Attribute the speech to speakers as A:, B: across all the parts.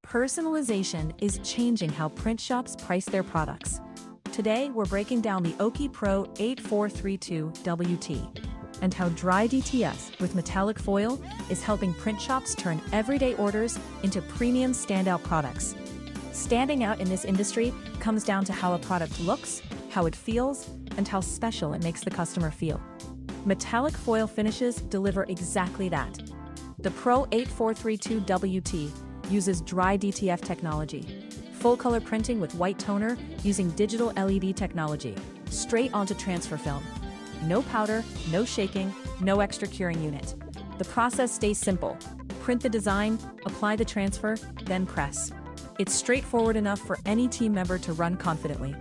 A: Personalization is changing how print shops price their products. Today, we're breaking down the OKI Pro8432WT and how Dry DTF with metallic foil is helping print shops turn everyday orders into premium standout products. Standing out in this industry comes down to how a product looks, how it feels, and how special it makes the customer feel. Metallic foil finishes deliver exactly that. The Pro8432WT uses Dry DTF technology, full-color printing with white toner using digital LED technology, straight onto transfer film. No powder, no shaking, no extra curing unit. The process stays simple. Print the design, apply the transfer, then press. It's straightforward enough for any team member to run confidently.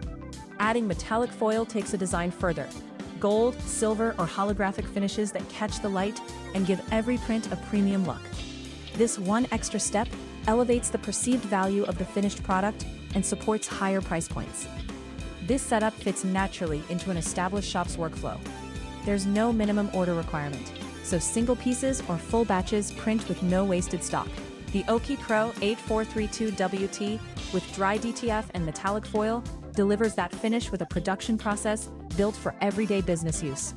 A: Adding metallic foil takes a design further. Gold, silver, or holographic finishes that catch the light and give every print a premium look. This one extra step elevates the perceived value of the finished product and supports higher price points. This setup fits naturally into an established shop's workflow. There's no minimum order requirement, so single pieces or full batches print with no wasted stock. The OKI Pro8432WT with Dry DTF and metallic foil delivers that finish with a production process built for everyday business use.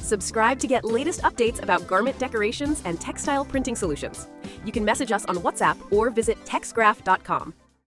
B: Subscribe to get latest updates about garment decorations and textile printing solutions. You can message us on WhatsApp or visit texgraff.com.